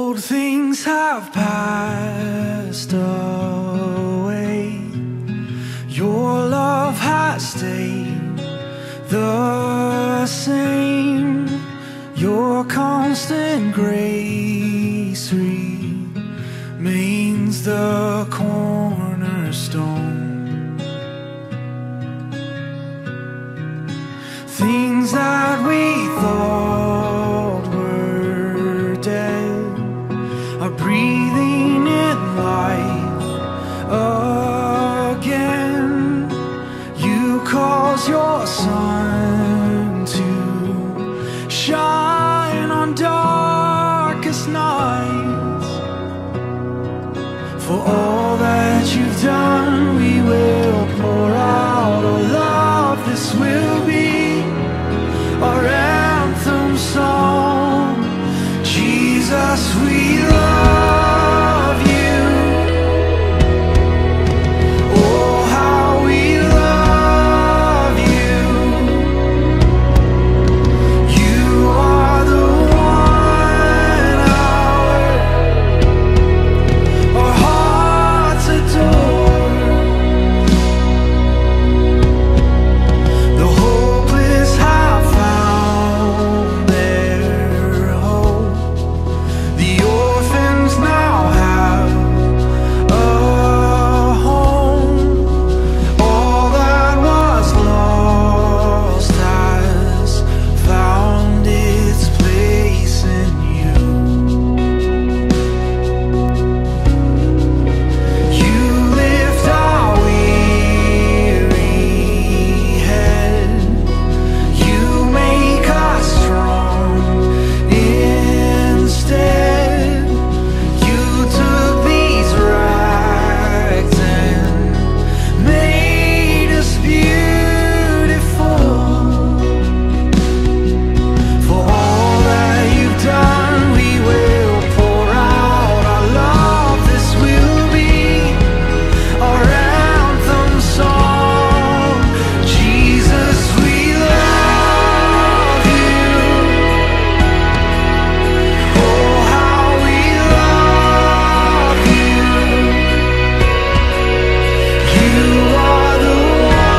Old things have passed away. Your love has stayed the same. Your constant grace remains the cornerstone. Things that we thought were dead are breathing in life again. You cause your sun to shine on darkest nights. For all that you've done, we will pour out our love. This will be our anthem song. Jesus, we love you. Oh, how we love you. You are the one our hearts adore. The hopeless have found their hope. The orphans now have a home. All that was lost has found its place in you. You lift our weary head. You make us strong instead. You took these rags and made us beautiful. For all that you've done, we will pour out our love. This will be our anthem song. Jesus, we love you. Oh, how we love you. You are the one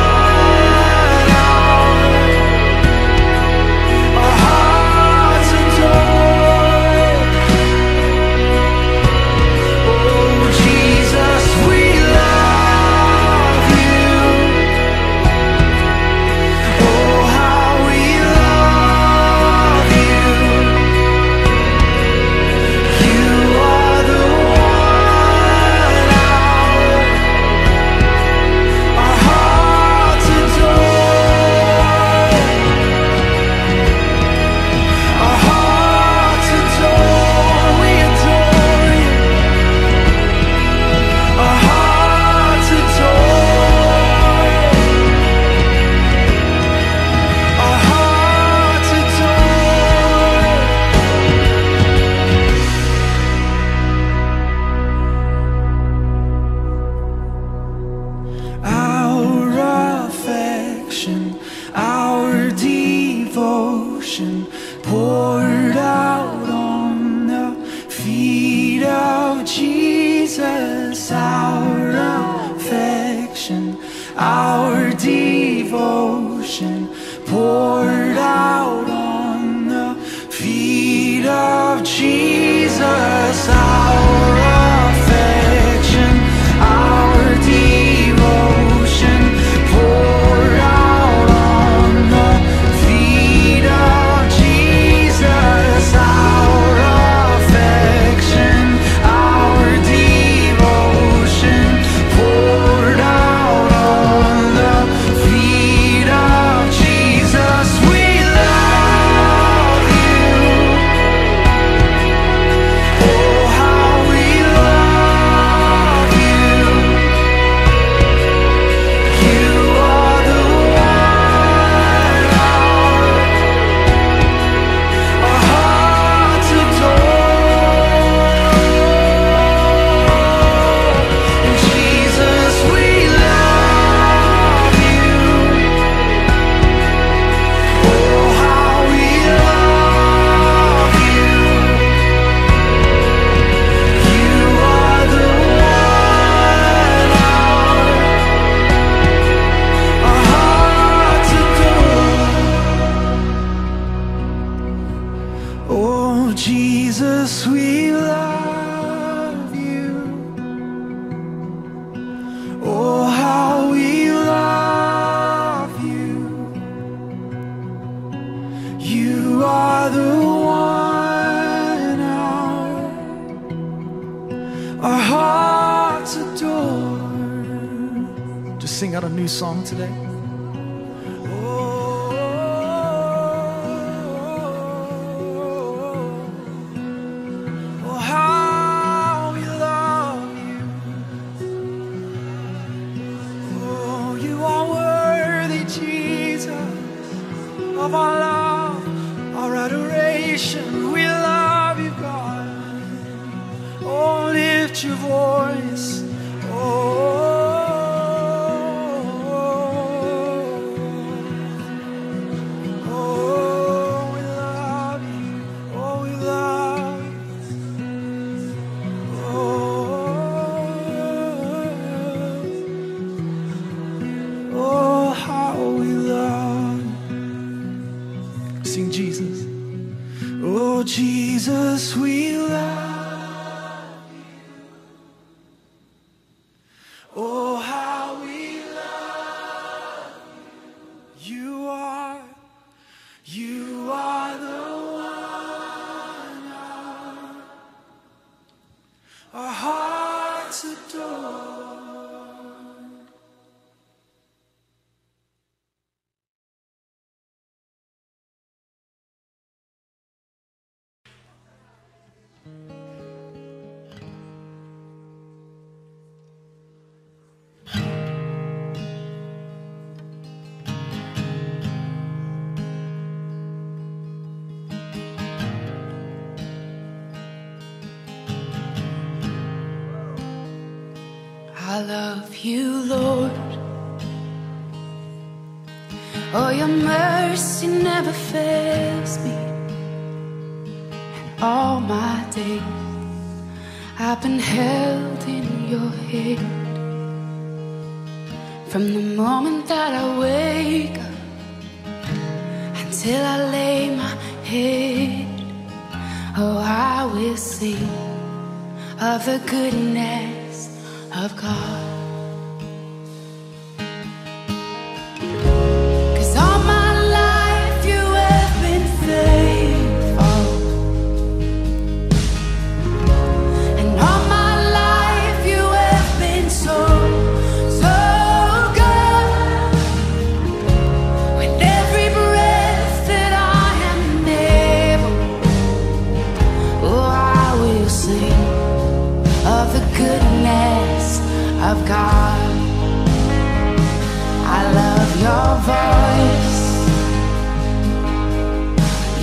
our hearts adore. Oh, Jesus, we love you. Oh, how we love you. You are the one our hearts adore. Our hearts adore. We adore you. Our hearts adore. Our hearts adore. Our affection, our devotion poured out on the feet of Jesus. Our affection, our devotion poured out on the feet of Jesus. Our affection, our devotion poured out on the feet of Jesus. Our affection, our devotion poured out on the feet of Jesus. We love you. Jesus, we love you. Oh, how we love you. You are the one our hearts adore. Just sing out a new song today. Of our love, our adoration, we love you, God. Oh, lift your voice. Oh, we love you. Oh, we love you. Oh, how we love. Sing Jesus. Oh, Jesus, we love you. Oh, how we love you. You are the one our hearts adore. I love you, Lord. Oh, your mercy never fails me. And all my days I've been held in your hand. From the moment that I wake up until I lay my head, oh, I will sing of the goodness of God. 'Cause all my life you have been faithful, and all my life you have been so, so good. With every breath that I am able, oh, I will sing of the goodness of God. I love your voice.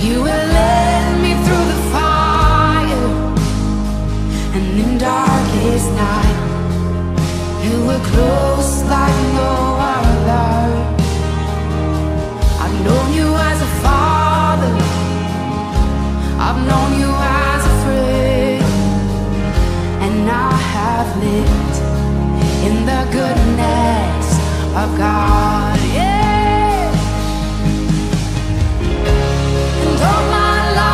You will lead me through the fire, and in darkest night you were close like no other. I've known you as a father, I've known you as a friend, and I have lived in the goodness of God, yeah. And all my life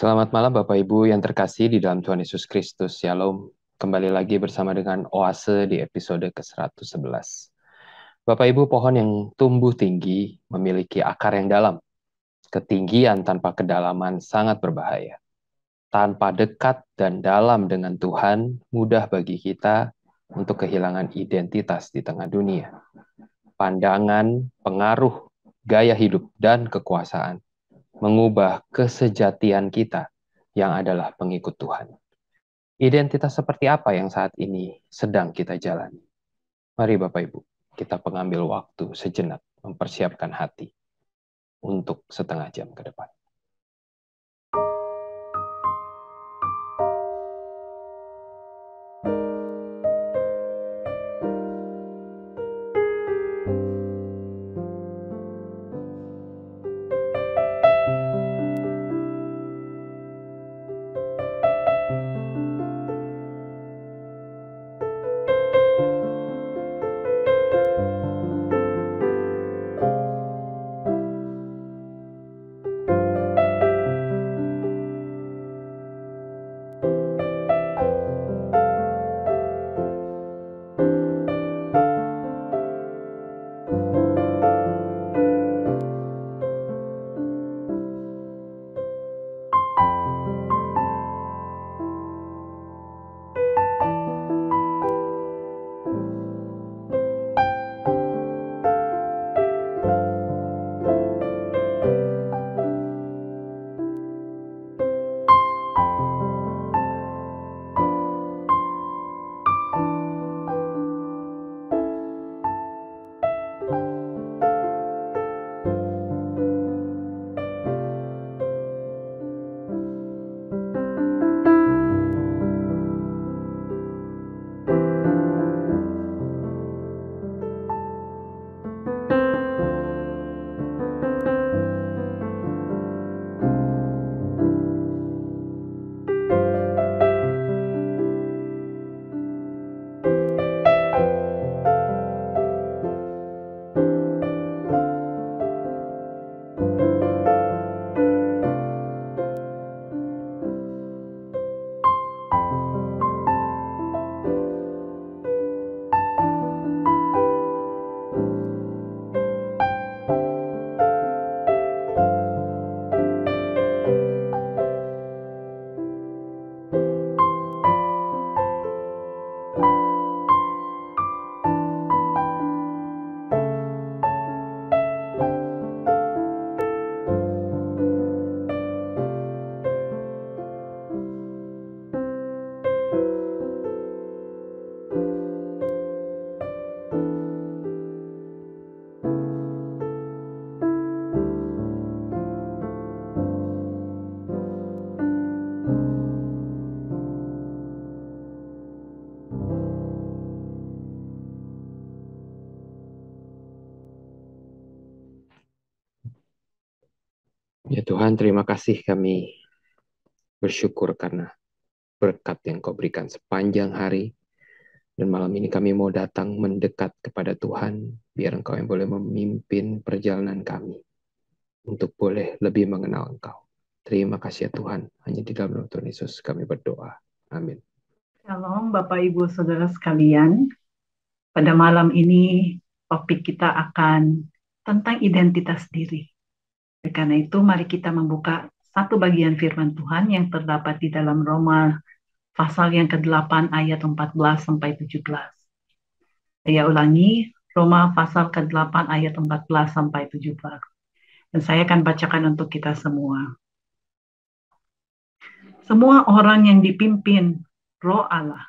Selamat malam Bapak Ibu yang terkasih di dalam Tuhan Yesus Kristus. Shalom. Kembali lagi bersama dengan Oase di episode ke-111. Bapak Ibu, pohon yang tumbuh tinggi memiliki akar yang dalam. Ketinggian tanpa kedalaman sangat berbahaya. Tanpa dekat dan dalam dengan Tuhan, mudah bagi kita untuk kehilangan identitas di tengah dunia. Pandangan, pengaruh, gaya hidup, dan kekuasaan mengubah kesejatian kita yang adalah pengikut Tuhan. Identitas seperti apa yang saat ini sedang kita jalani? Mari Bapak Ibu, kita pengambil waktu sejenak mempersiapkan hati untuk setengah jam ke depan. Ya Tuhan, terima kasih, kami bersyukur karena berkat yang Kau berikan sepanjang hari. Dan malam ini kami mau datang mendekat kepada Tuhan, biar Engkau yang boleh memimpin perjalanan kami untuk boleh lebih mengenal Engkau. Terima kasih ya Tuhan, hanya di dalam nama Tuhan Yesus kami berdoa. Amin. Shalom Bapak Ibu Saudara sekalian. Pada malam ini topik kita akan tentang identitas diri. Karena itu mari kita membuka satu bagian firman Tuhan yang terdapat di dalam Roma pasal yang ke-8 ayat 14 sampai 17. Saya ulangi, Roma pasal ke-8 ayat 14 sampai 17. Dan saya akan bacakan untuk kita semua. Semua orang yang dipimpin Roh Allah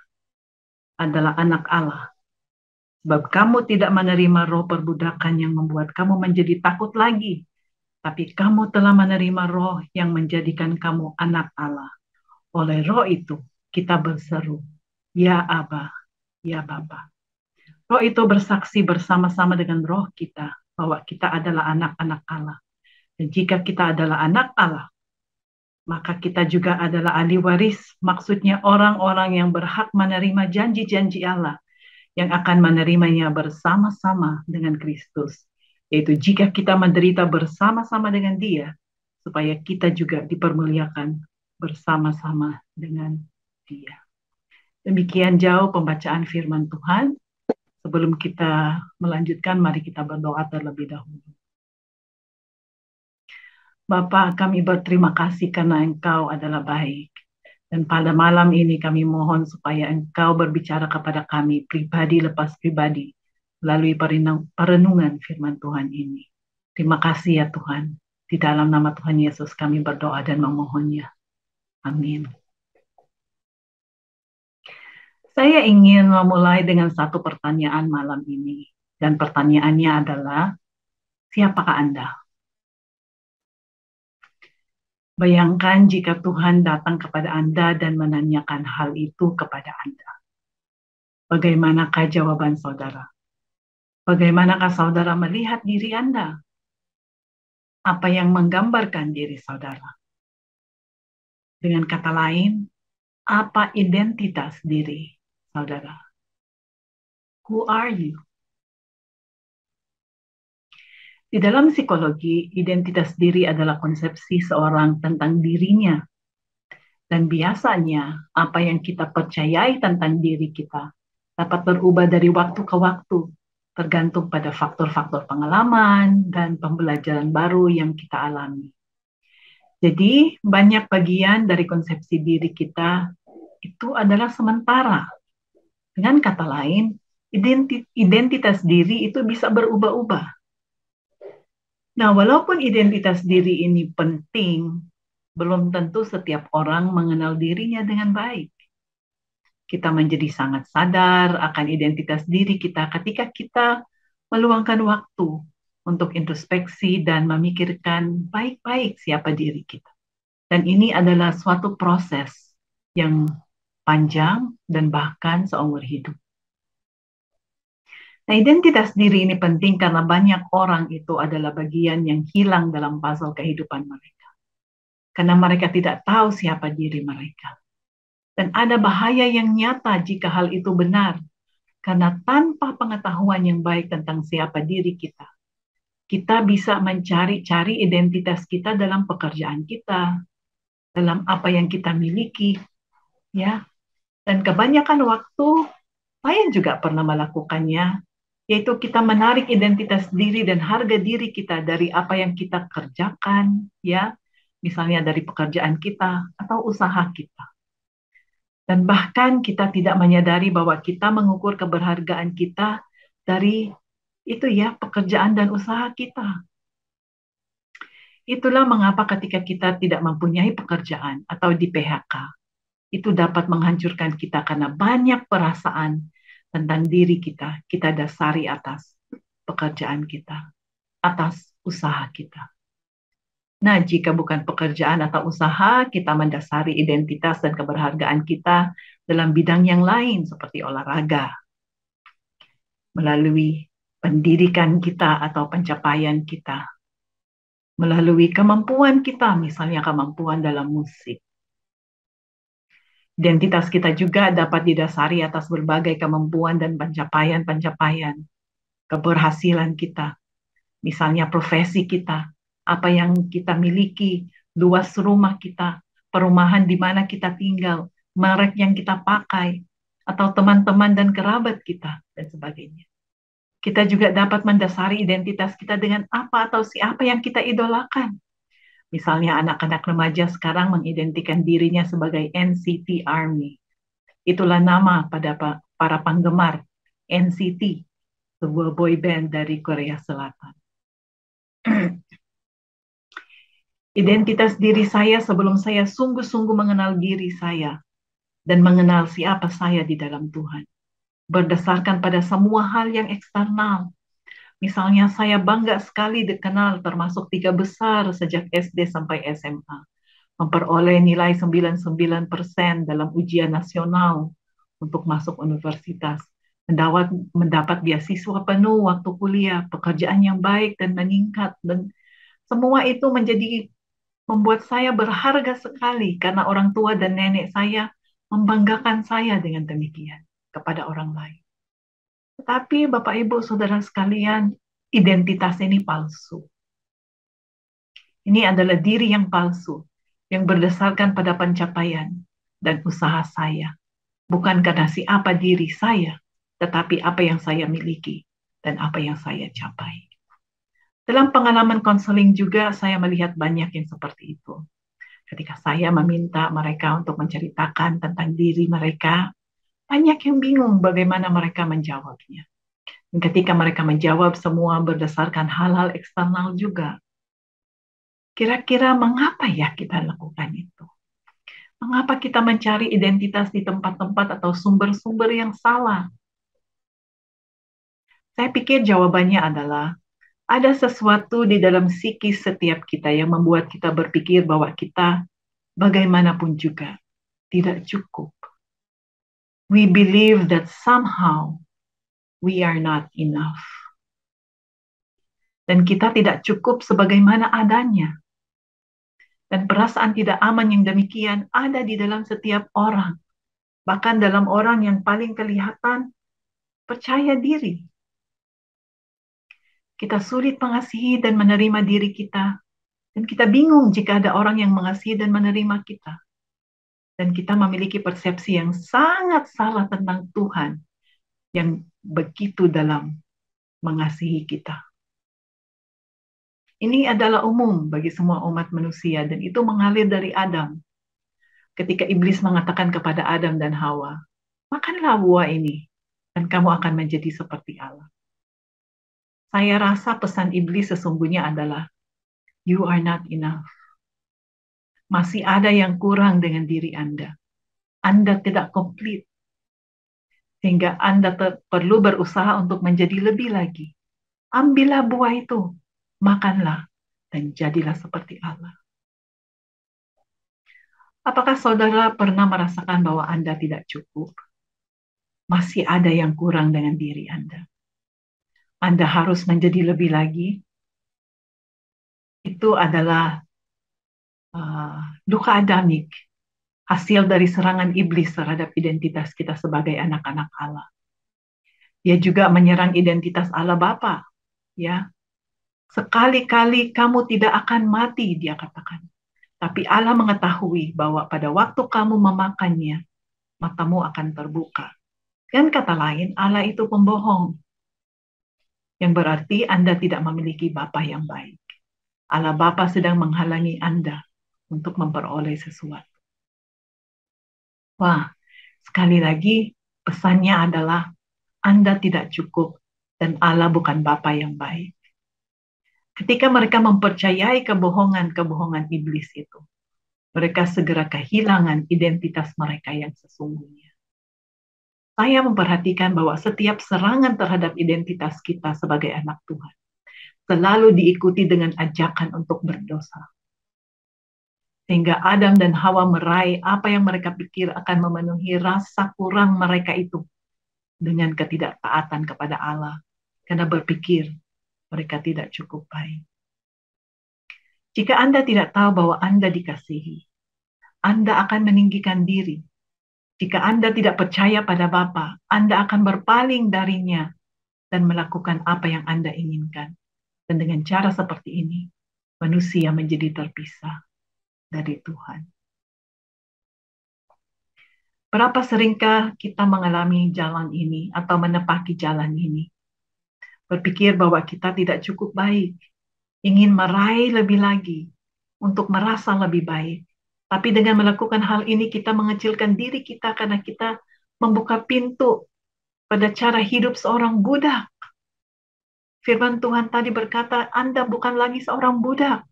adalah anak Allah. Sebab kamu tidak menerima roh perbudakan yang membuat kamu menjadi takut lagi, tapi kamu telah menerima roh yang menjadikan kamu anak Allah. Oleh roh itu, kita berseru, Ya Aba, Ya Bapa. Roh itu bersaksi bersama-sama dengan roh kita, bahwa kita adalah anak-anak Allah. Dan jika kita adalah anak Allah, maka kita juga adalah ahli waris, maksudnya orang-orang yang berhak menerima janji-janji Allah, yang akan menerimanya bersama-sama dengan Kristus. Yaitu jika kita menderita bersama-sama dengan Dia, supaya kita juga dipermuliakan bersama-sama dengan Dia. Demikian jauh pembacaan firman Tuhan. Sebelum kita melanjutkan, mari kita berdoa terlebih dahulu. Bapa, kami berterima kasih karena Engkau adalah baik. Dan pada malam ini kami mohon supaya Engkau berbicara kepada kami pribadi lepas pribadi melalui perenungan firman Tuhan ini. Terima kasih ya Tuhan. Di dalam nama Tuhan Yesus kami berdoa dan memohonnya. Amin. Saya ingin memulai dengan satu pertanyaan malam ini. Dan pertanyaannya adalah, siapakah Anda? Bayangkan jika Tuhan datang kepada Anda dan menanyakan hal itu kepada Anda. Bagaimanakah jawaban saudara? Bagaimanakah saudara melihat diri Anda? Apa yang menggambarkan diri saudara? Dengan kata lain, apa identitas diri saudara? Who are you? Di dalam psikologi, identitas diri adalah konsepsi seorang tentang dirinya. Dan biasanya, apa yang kita percayai tentang diri kita dapat berubah dari waktu ke waktu, tergantung pada faktor-faktor pengalaman dan pembelajaran baru yang kita alami. Jadi, banyak bagian dari konsepsi diri kita itu adalah sementara. Dengan kata lain, identitas diri itu bisa berubah-ubah. Nah, walaupun identitas diri ini penting, belum tentu setiap orang mengenal dirinya dengan baik. Kita menjadi sangat sadar akan identitas diri kita ketika kita meluangkan waktu untuk introspeksi dan memikirkan baik-baik siapa diri kita. Dan ini adalah suatu proses yang panjang dan bahkan seumur hidup. Nah, identitas diri ini penting karena banyak orang itu adalah bagian yang hilang dalam puzzle kehidupan mereka. Karena mereka tidak tahu siapa diri mereka. Dan ada bahaya yang nyata jika hal itu benar. Karena tanpa pengetahuan yang baik tentang siapa diri kita, kita bisa mencari-cari identitas kita dalam pekerjaan kita, dalam apa yang kita miliki, ya. Dan kebanyakan waktu, saya juga pernah melakukannya, yaitu kita menarik identitas diri dan harga diri kita dari apa yang kita kerjakan, ya, misalnya dari pekerjaan kita atau usaha kita. Dan bahkan kita tidak menyadari bahwa kita mengukur keberhargaan kita dari itu ya, pekerjaan dan usaha kita. Itulah mengapa ketika kita tidak mempunyai pekerjaan atau di PHK, itu dapat menghancurkan kita karena banyak perasaan tentang diri kita dasari atas pekerjaan kita, atas usaha kita. Nah, jika bukan pekerjaan atau usaha, kita mendasari identitas dan keberhargaan kita dalam bidang yang lain seperti olahraga, melalui pendidikan kita atau pencapaian kita, melalui kemampuan kita, misalnya kemampuan dalam musik. Identitas kita juga dapat didasari atas berbagai kemampuan dan pencapaian-pencapaian, keberhasilan kita, misalnya profesi kita, apa yang kita miliki, luas rumah kita, perumahan di mana kita tinggal, merek yang kita pakai, atau teman-teman dan kerabat kita, dan sebagainya. Kita juga dapat mendasari identitas kita dengan apa atau siapa yang kita idolakan. Misalnya anak-anak remaja sekarang mengidentikan dirinya sebagai NCT Army. Itulah nama pada para penggemar NCT, sebuah boy band dari Korea Selatan. Identitas diri saya sebelum saya sungguh-sungguh mengenal diri saya dan mengenal siapa saya di dalam Tuhan. Berdasarkan pada semua hal yang eksternal. Misalnya saya bangga sekali dikenal termasuk 3 besar sejak SD sampai SMA. Memperoleh nilai 99% dalam ujian nasional untuk masuk universitas. Mendapat beasiswa penuh waktu kuliah, pekerjaan yang baik dan meningkat. Dan semua itu membuat saya berharga sekali karena orang tua dan nenek saya membanggakan saya dengan demikian kepada orang lain. Tetapi Bapak Ibu Saudara sekalian, identitas ini palsu. Ini adalah diri yang palsu, yang berdasarkan pada pencapaian dan usaha saya. Bukan karena siapa diri saya, tetapi apa yang saya miliki dan apa yang saya capai. Dalam pengalaman konseling juga saya melihat banyak yang seperti itu. Ketika saya meminta mereka untuk menceritakan tentang diri mereka, banyak yang bingung bagaimana mereka menjawabnya. Dan ketika mereka menjawab semua berdasarkan hal-hal eksternal juga, kira-kira mengapa ya kita lakukan itu? Mengapa kita mencari identitas di tempat-tempat atau sumber-sumber yang salah? Saya pikir jawabannya adalah ada sesuatu di dalam psikis setiap kita yang membuat kita berpikir bahwa kita bagaimanapun juga tidak cukup. We believe that somehow we are not enough. Dan kita tidak cukup sebagaimana adanya. Dan perasaan tidak aman yang demikian ada di dalam setiap orang. Bahkan dalam orang yang paling kelihatan percaya diri. Kita sulit mengasihi dan menerima diri kita. Dan kita bingung jika ada orang yang mengasihi dan menerima kita. Dan kita memiliki persepsi yang sangat salah tentang Tuhan yang begitu dalam mengasihi kita. Ini adalah umum bagi semua umat manusia dan itu mengalir dari Adam. Ketika iblis mengatakan kepada Adam dan Hawa, makanlah buah ini dan kamu akan menjadi seperti Allah. Saya rasa pesan iblis sesungguhnya adalah, you are not enough. Masih ada yang kurang dengan diri Anda. Anda tidak komplit. Sehingga Anda perlu berusaha untuk menjadi lebih lagi. Ambillah buah itu. Makanlah dan jadilah seperti Allah. Apakah saudara pernah merasakan bahwa Anda tidak cukup? Masih ada yang kurang dengan diri Anda. Anda harus menjadi lebih lagi. Itu adalah luka adamik, hasil dari serangan iblis terhadap identitas kita sebagai anak-anak Allah. Dia juga menyerang identitas Allah Bapa, ya. Sekali-kali kamu tidak akan mati, dia katakan. Tapi Allah mengetahui bahwa pada waktu kamu memakannya, matamu akan terbuka. Dengan kata lain, Allah itu pembohong. Yang berarti Anda tidak memiliki Bapa yang baik. Allah Bapa sedang menghalangi Anda untuk memperoleh sesuatu. Wah, sekali lagi pesannya adalah Anda tidak cukup dan Allah bukan Bapa yang baik. Ketika mereka mempercayai kebohongan-kebohongan iblis itu, mereka segera kehilangan identitas mereka yang sesungguhnya. Saya memperhatikan bahwa setiap serangan terhadap identitas kita sebagai anak Tuhan selalu diikuti dengan ajakan untuk berdosa. Sehingga Adam dan Hawa meraih apa yang mereka pikir akan memenuhi rasa kurang mereka itu dengan ketidaktaatan kepada Allah. Karena berpikir mereka tidak cukup baik. Jika Anda tidak tahu bahwa Anda dikasihi, Anda akan meninggikan diri. Jika Anda tidak percaya pada Bapa, Anda akan berpaling darinya dan melakukan apa yang Anda inginkan. Dan dengan cara seperti ini, manusia menjadi terpisah dari Tuhan. Berapa seringkah kita mengalami jalan ini atau menepaki jalan ini? Berpikir bahwa kita tidak cukup baik, ingin meraih lebih lagi, untuk merasa lebih baik. Tapi dengan melakukan hal ini kita mengecilkan diri kita karena kita membuka pintu pada cara hidup seorang budak. Firman Tuhan tadi berkata, Anda bukan lagi seorang budak.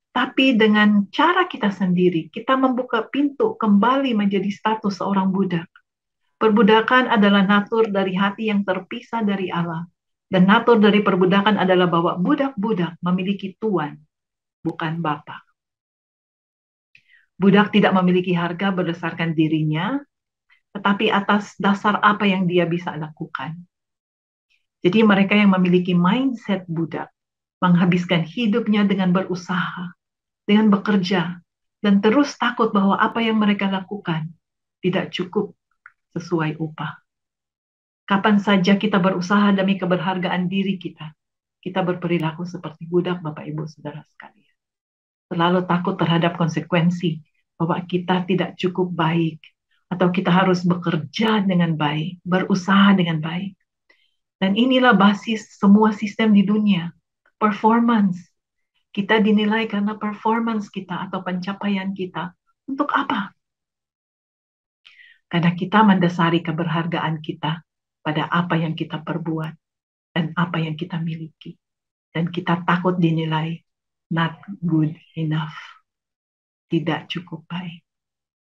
Tapi dengan cara kita sendiri, kita membuka pintu kembali menjadi status seorang budak. Perbudakan adalah natur dari hati yang terpisah dari Allah. Dan natur dari perbudakan adalah bahwa budak-budak memiliki tuan, bukan bapa. Budak tidak memiliki harga berdasarkan dirinya, tetapi atas dasar apa yang dia bisa lakukan. Jadi mereka yang memiliki mindset budak, menghabiskan hidupnya dengan berusaha, dengan bekerja, dan terus takut bahwa apa yang mereka lakukan tidak cukup sesuai upah. Kapan saja kita berusaha demi keberhargaan diri kita, kita berperilaku seperti budak, Bapak Ibu Saudara sekalian. Terlalu takut terhadap konsekuensi bahwa kita tidak cukup baik, atau kita harus bekerja dengan baik, berusaha dengan baik. Dan inilah basis semua sistem di dunia, performance. Kita dinilai karena performance kita atau pencapaian kita. Untuk apa? Karena kita mendasari keberhargaan kita pada apa yang kita perbuat dan apa yang kita miliki. Dan kita takut dinilai not good enough, tidak cukup baik.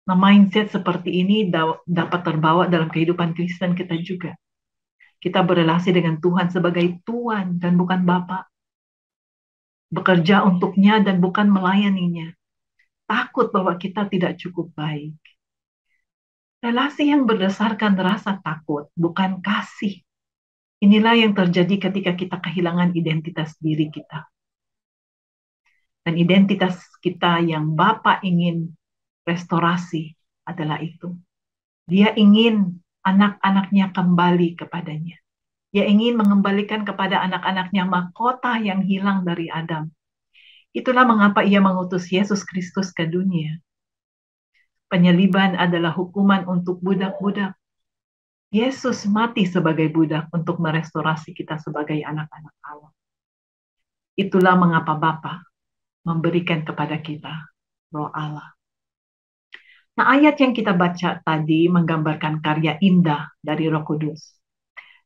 Nah, mindset seperti ini dapat terbawa dalam kehidupan Kristen kita juga. Kita berelasi dengan Tuhan sebagai Tuhan dan bukan Bapa. Bekerja untuknya dan bukan melayaninya. Takut bahwa kita tidak cukup baik. Relasi yang berdasarkan rasa takut, bukan kasih. Inilah yang terjadi ketika kita kehilangan identitas diri kita. Dan identitas kita yang Bapa ingin restorasi adalah itu. Dia ingin anak-anaknya kembali kepadanya. Dia ingin mengembalikan kepada anak-anaknya mahkota yang hilang dari Adam. Itulah mengapa ia mengutus Yesus Kristus ke dunia. Penyaliban adalah hukuman untuk budak-budak. Yesus mati sebagai budak untuk merestorasi kita sebagai anak-anak Allah. Itulah mengapa Bapa memberikan kepada kita Roh Allah. Nah, ayat yang kita baca tadi menggambarkan karya indah dari Roh Kudus.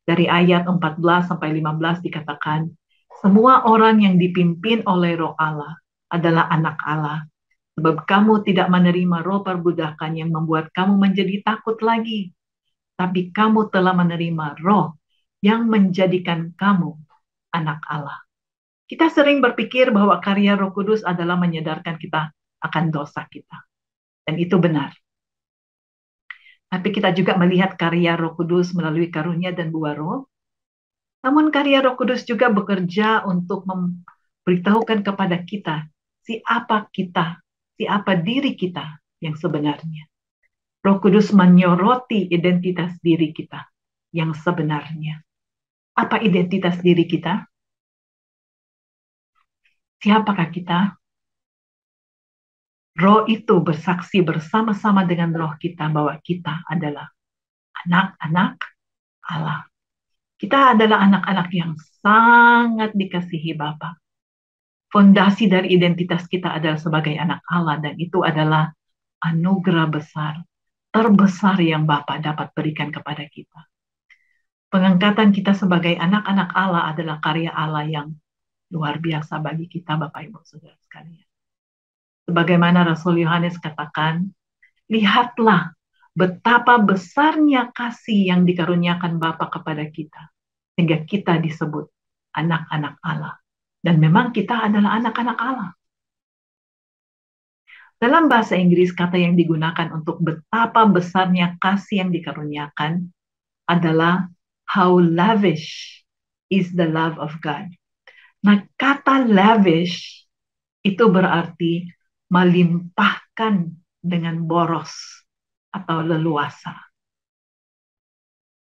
Dari ayat 14 sampai 15 dikatakan, semua orang yang dipimpin oleh Roh Allah adalah anak Allah. Sebab kamu tidak menerima roh perbudakan yang membuat kamu menjadi takut lagi. Tapi kamu telah menerima roh yang menjadikan kamu anak Allah. Kita sering berpikir bahwa karya Roh Kudus adalah menyadarkan kita akan dosa kita. Dan itu benar. Tapi kita juga melihat karya Roh Kudus melalui karunia dan buah roh. Namun karya Roh Kudus juga bekerja untuk memberitahukan kepada kita siapa diri kita yang sebenarnya. Roh Kudus menyoroti identitas diri kita yang sebenarnya. Apa identitas diri kita? Siapakah kita? Roh itu bersaksi bersama-sama dengan roh kita bahwa kita adalah anak-anak Allah. Kita adalah anak-anak yang sangat dikasihi Bapa. Fondasi dari identitas kita adalah sebagai anak Allah, dan itu adalah anugerah besar, terbesar yang Bapa dapat berikan kepada kita. Pengangkatan kita sebagai anak-anak Allah adalah karya Allah yang luar biasa bagi kita, Bapak Ibu Saudara sekalian. Sebagaimana Rasul Yohanes katakan, lihatlah betapa besarnya kasih yang dikaruniakan Bapa kepada kita, sehingga kita disebut anak-anak Allah. Dan memang kita adalah anak-anak Allah. Dalam bahasa Inggris, kata yang digunakan untuk betapa besarnya kasih yang dikaruniakan adalah how lavish is the love of God. Nah, kata lavish itu berarti melimpahkan dengan boros atau leluasa.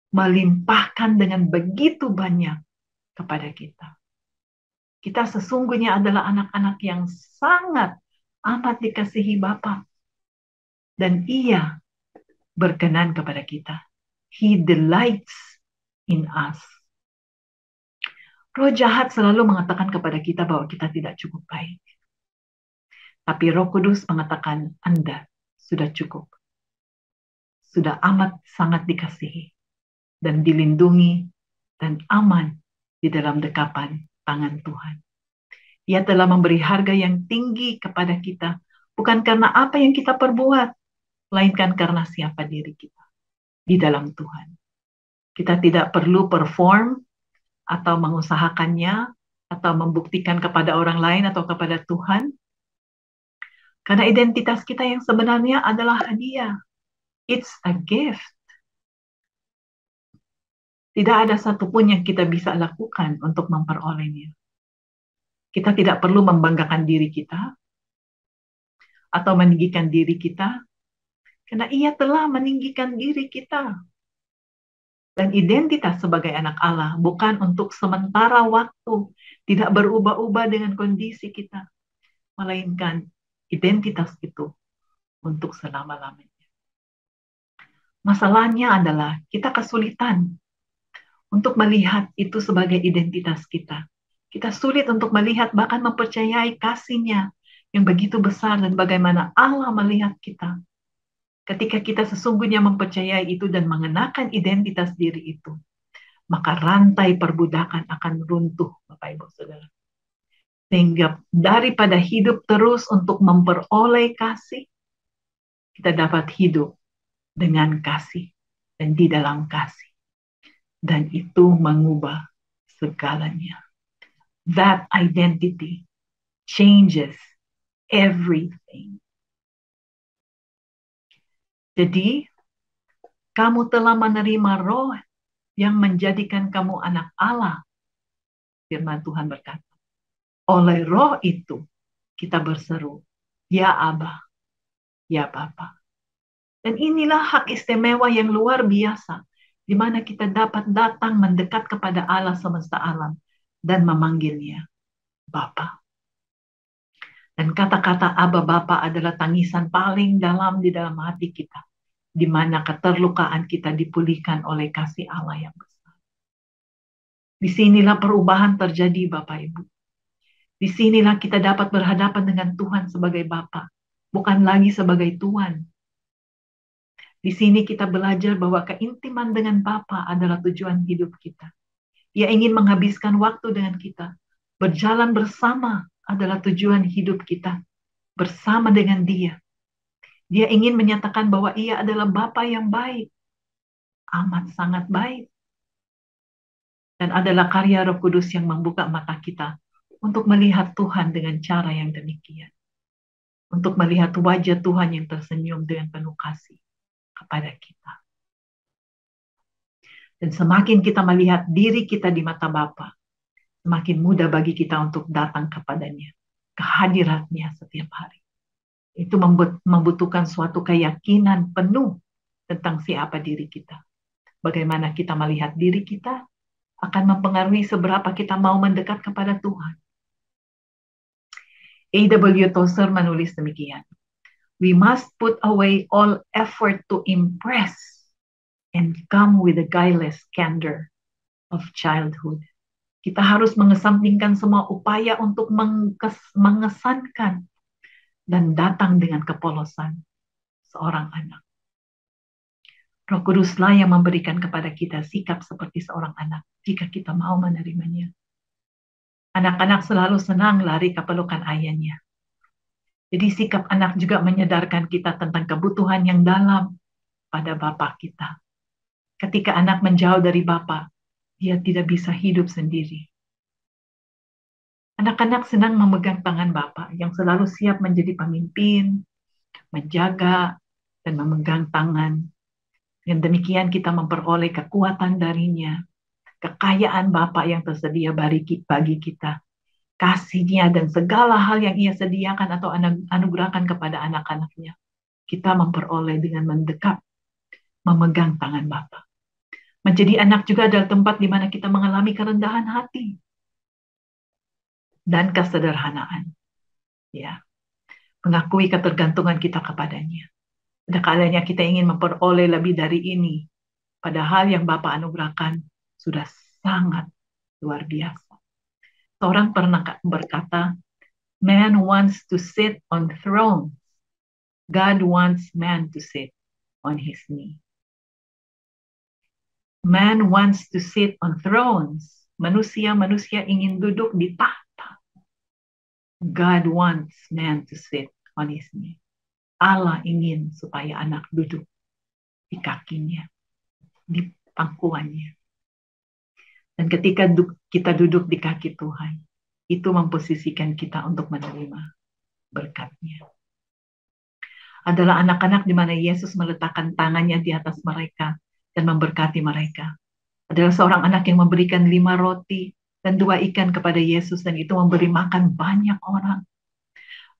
Melimpahkan dengan begitu banyak kepada kita. Kita sesungguhnya adalah anak-anak yang sangat amat dikasihi Bapa. Dan Ia berkenan kepada kita. He delights in us. Roh jahat selalu mengatakan kepada kita bahwa kita tidak cukup baik. Tapi Roh Kudus mengatakan Anda sudah cukup. Sudah amat sangat dikasihi. Dan dilindungi dan aman di dalam dekapan tangan Tuhan. Ia telah memberi harga yang tinggi kepada kita, bukan karena apa yang kita perbuat, melainkan karena siapa diri kita di dalam Tuhan. Kita tidak perlu perform atau mengusahakannya atau membuktikan kepada orang lain atau kepada Tuhan, karena identitas kita yang sebenarnya adalah hadiah. It's a gift. Tidak ada satupun yang kita bisa lakukan untuk memperolehnya. Kita tidak perlu membanggakan diri kita atau meninggikan diri kita, karena Ia telah meninggikan diri kita. Dan identitas sebagai anak Allah bukan untuk sementara waktu, tidak berubah-ubah dengan kondisi kita. melainkan identitas itu untuk selama-lamanya. Masalahnya adalah kita kesulitan untuk melihat itu sebagai identitas kita. Kita sulit untuk melihat bahkan mempercayai kasih-Nya yang begitu besar dan bagaimana Allah melihat kita. Ketika kita sesungguhnya mempercayai itu dan mengenakan identitas diri itu, maka rantai perbudakan akan runtuh, Bapak Ibu Saudara. Sehingga daripada hidup terus untuk memperoleh kasih, kita dapat hidup dengan kasih dan di dalam kasih. Dan itu mengubah segalanya. That identity changes everything. Jadi, kamu telah menerima Roh yang menjadikan kamu anak Allah. Firman Tuhan berkata, oleh Roh itu kita berseru, ya Aba, ya Bapa. Dan inilah hak istimewa yang luar biasa, di mana kita dapat datang mendekat kepada Allah semesta alam dan memanggilnya Bapa. Dan kata-kata Aba Bapa adalah tangisan paling dalam di dalam hati kita, di mana keterlukaan kita dipulihkan oleh kasih Allah yang besar. Disinilah perubahan terjadi, Bapak Ibu. Disinilah kita dapat berhadapan dengan Tuhan sebagai Bapa, bukan lagi sebagai Tuhan. Di sini kita belajar bahwa keintiman dengan Bapa adalah tujuan hidup kita. Ia ingin menghabiskan waktu dengan kita. Berjalan bersama adalah tujuan hidup kita. Bersama dengan Dia. Dia ingin menyatakan bahwa Ia adalah Bapa yang baik. Amat sangat baik. Dan adalah karya Roh Kudus yang membuka mata kita untuk melihat Tuhan dengan cara yang demikian. Untuk melihat wajah Tuhan yang tersenyum dengan penuh kasih kepada kita. Dan semakin kita melihat diri kita di mata Bapa, semakin mudah bagi kita untuk datang kepadanya, ke hadiratnya setiap hari. Itu membutuhkan suatu keyakinan penuh tentang siapa diri kita. Bagaimana kita melihat diri kita akan mempengaruhi seberapa kita mau mendekat kepada Tuhan. A.W. Tozer menulis demikian. We must put away all effort to impress and come with the guileless candor of childhood. Kita harus mengesampingkan semua upaya untuk mengesankan dan datang dengan kepolosan seorang anak. Roh Kuduslah yang memberikan kepada kita sikap seperti seorang anak jika kita mau menerimanya. Anak-anak selalu senang lari ke pelukan ayahnya. Jadi sikap anak juga menyadarkan kita tentang kebutuhan yang dalam pada Bapa kita. Ketika anak menjauh dari Bapa, dia tidak bisa hidup sendiri. Anak-anak senang memegang tangan Bapa yang selalu siap menjadi pemimpin, menjaga, dan memegang tangan. Dengan demikian kita memperoleh kekuatan darinya, kekayaan Bapa yang tersedia bagi kita, kasih-Nya dan segala hal yang Ia sediakan atau anugerahkan kepada anak-anaknya. Kita memperoleh dengan mendekat, memegang tangan Bapa. Menjadi anak juga adalah tempat di mana kita mengalami kerendahan hati dan kesederhanaan. Ya, mengakui ketergantungan kita kepadanya. Ada kalanya kita ingin memperoleh lebih dari ini, padahal yang Bapa anugerahkan sudah sangat luar biasa. Seorang pernah berkata, man wants to sit on thrones. God wants man to sit on his knee. Man wants to sit on thrones. Manusia ingin duduk di tahta. God wants man to sit on his knee. Allah ingin supaya anak duduk di kakinya, di pangkuannya. Dan ketika kita duduk di kaki Tuhan, itu memposisikan kita untuk menerima berkat-Nya. Adalah anak-anak di mana Yesus meletakkan tangannya di atas mereka dan memberkati mereka. Adalah seorang anak yang memberikan 5 roti dan 2 ikan kepada Yesus, dan itu memberi makan banyak orang.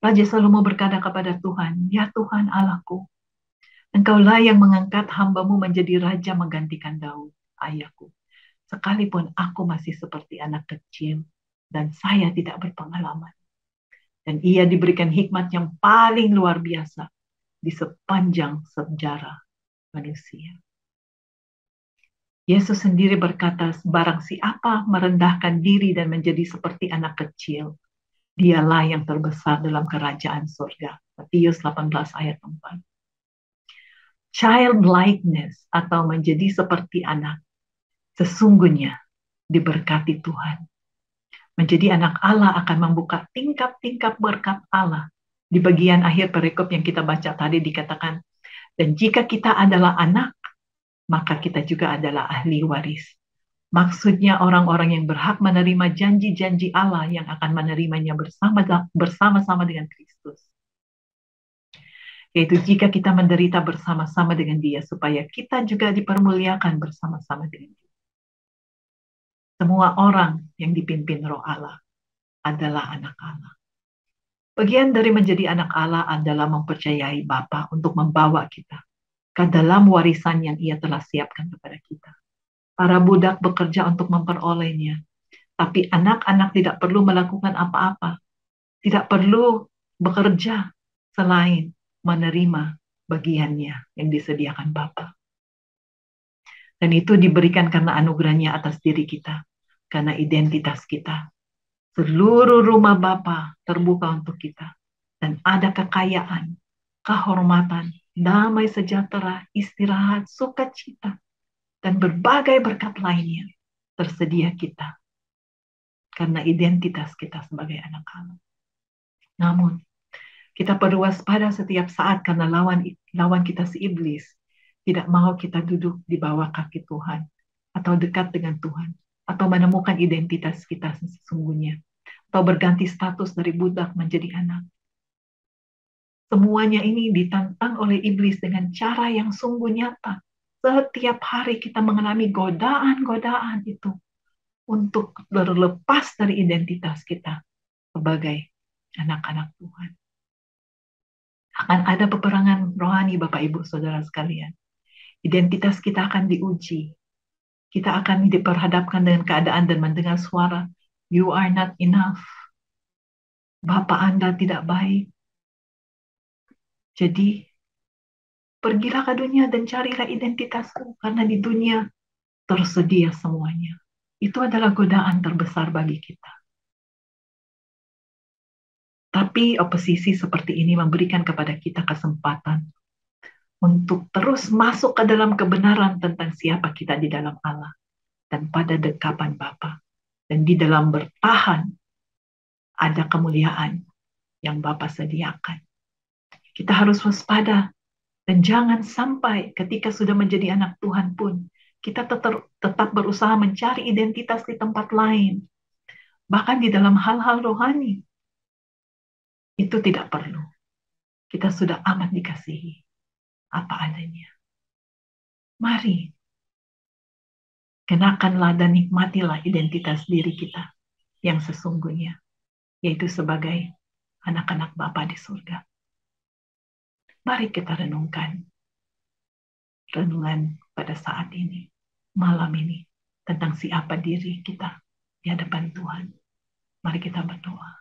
Raja Salomo berkata kepada Tuhan, ya Tuhan Allahku, Engkaulah yang mengangkat hamba-Mu menjadi raja menggantikan Daud, ayahku. Sekalipun aku masih seperti anak kecil dan saya tidak berpengalaman. Dan ia diberikan hikmat yang paling luar biasa di sepanjang sejarah manusia. Yesus sendiri berkata, barang siapa merendahkan diri dan menjadi seperti anak kecil, dialah yang terbesar dalam kerajaan surga. Matius 18 ayat 4. Childlikeness atau menjadi seperti anak, sesungguhnya diberkati Tuhan. Menjadi anak Allah akan membuka tingkap-tingkap berkat Allah. Di bagian akhir perikop yang kita baca tadi dikatakan, dan jika kita adalah anak, maka kita juga adalah ahli waris. Maksudnya orang-orang yang berhak menerima janji-janji Allah yang akan menerimanya bersama-sama dengan Kristus. Yaitu jika kita menderita bersama-sama dengan Dia, supaya kita juga dipermuliakan bersama-sama dengan Dia. Semua orang yang dipimpin Roh Allah adalah anak Allah. Bagian dari menjadi anak Allah adalah mempercayai Bapa untuk membawa kita ke dalam warisan yang Ia telah siapkan kepada kita. Para budak bekerja untuk memperolehnya, tapi anak-anak tidak perlu melakukan apa-apa, tidak perlu bekerja selain menerima bagiannya yang disediakan Bapa. Dan itu diberikan karena anugerahnya atas diri kita, karena identitas kita. Seluruh rumah Bapa terbuka untuk kita, dan ada kekayaan, kehormatan, damai sejahtera, istirahat, sukacita, dan berbagai berkat lainnya tersedia kita karena identitas kita sebagai anak Allah. Namun, kita perlu waspada setiap saat karena lawan kita si iblis tidak mau kita duduk di bawah kaki Tuhan atau dekat dengan Tuhan atau menemukan identitas kita sesungguhnya atau berganti status dari budak menjadi anak. Semuanya ini ditantang oleh iblis dengan cara yang sungguh nyata. Setiap hari kita mengalami godaan-godaan itu untuk berlepas dari identitas kita sebagai anak-anak Tuhan. Akan ada peperangan rohani, Bapak, Ibu, Saudara sekalian. Identitas kita akan diuji. Kita akan diperhadapkan dengan keadaan dan mendengar suara, "You are not enough." Bapak Anda tidak baik. Jadi, pergilah ke dunia dan carilah identitasmu, karena di dunia tersedia semuanya. Itu adalah godaan terbesar bagi kita. Tapi oposisi seperti ini memberikan kepada kita kesempatan untuk terus masuk ke dalam kebenaran tentang siapa kita di dalam Allah dan pada dekapan Bapa. Dan di dalam bertahan ada kemuliaan yang Bapa sediakan. Kita harus waspada dan jangan sampai ketika sudah menjadi anak Tuhan pun kita tetap berusaha mencari identitas di tempat lain. Bahkan di dalam hal-hal rohani. Itu tidak perlu. Kita sudah amat dikasihi apa adanya. Mari, kenakanlah dan nikmatilah identitas diri kita yang sesungguhnya, yaitu sebagai anak-anak Bapa di surga. Mari kita renungkan renungan pada saat ini, malam ini, tentang siapa diri kita di hadapan Tuhan. Mari kita berdoa.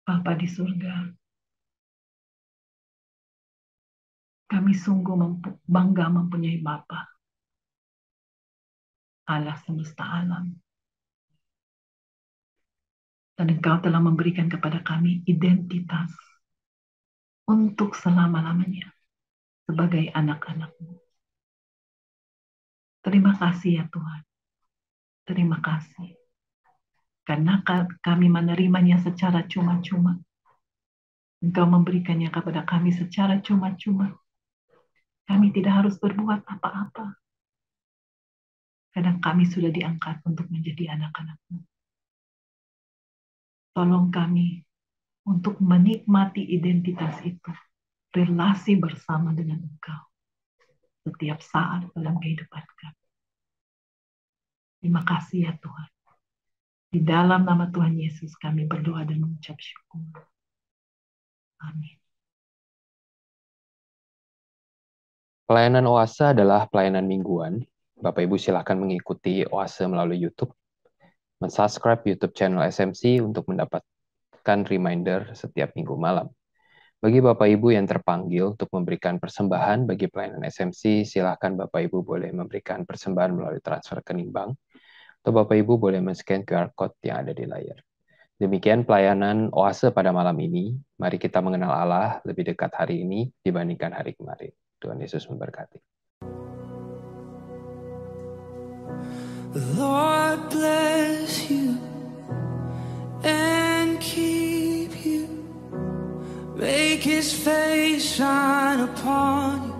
Bapa di surga, kami sungguh bangga mempunyai Bapa, Allah semesta alam. Dan Engkau telah memberikan kepada kami identitas untuk selama-lamanya sebagai anak-anak-Mu. Terima kasih ya Tuhan. Terima kasih. Karena kami menerimanya secara cuma-cuma. Engkau memberikannya kepada kami secara cuma-cuma. Kami tidak harus berbuat apa-apa. Karena kami sudah diangkat untuk menjadi anak-anak-Mu. Tolong kami untuk menikmati identitas itu. Relasi bersama dengan Engkau. Setiap saat dalam kehidupan kami. Terima kasih ya Tuhan. Di dalam nama Tuhan Yesus kami berdoa dan mengucap syukur. Amin. Pelayanan Oase adalah pelayanan mingguan. Bapak Ibu silakan mengikuti Oase melalui YouTube. Men-subscribe YouTube channel SMC untuk mendapatkan reminder setiap minggu malam. Bagi Bapak Ibu yang terpanggil untuk memberikan persembahan bagi pelayanan SMC, silakan Bapak Ibu boleh memberikan persembahan melalui transfer rekening bank, atau Bapak Ibu boleh men-scan QR Code yang ada di layar. Demikian pelayanan Oase pada malam ini. Mari kita mengenal Allah lebih dekat hari ini dibandingkan hari kemarin. Tuhan Yesus memberkati. The Lord bless you and keep you. Make His face shine upon you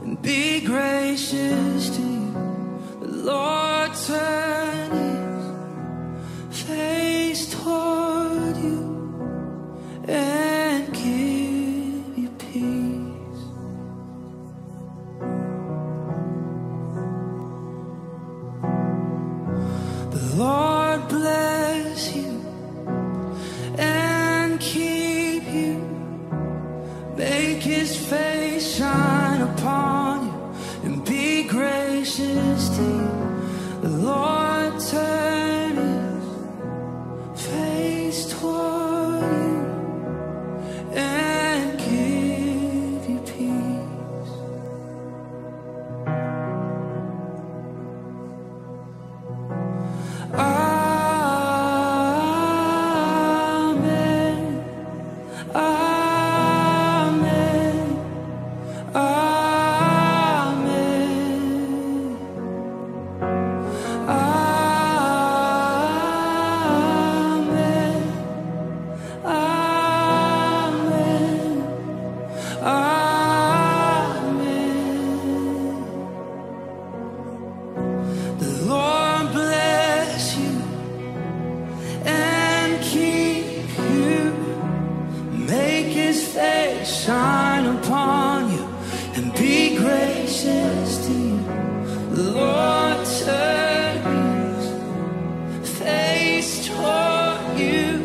and be gracious to you. The Lord turn His face toward you and give you peace. The Lord bless you and keep you. Make His face shine upon you and be gracious to you. The Lord turn His face toward you and give you peace. Amen. Amen. Amen. Amen. Amen. Amen. The Lord bless you and keep you. Make His face shine upon you and be gracious to you. The Lord turn His face toward you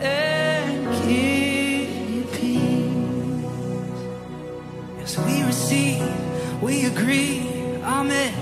and give you peace. As we receive, we agree. Amen.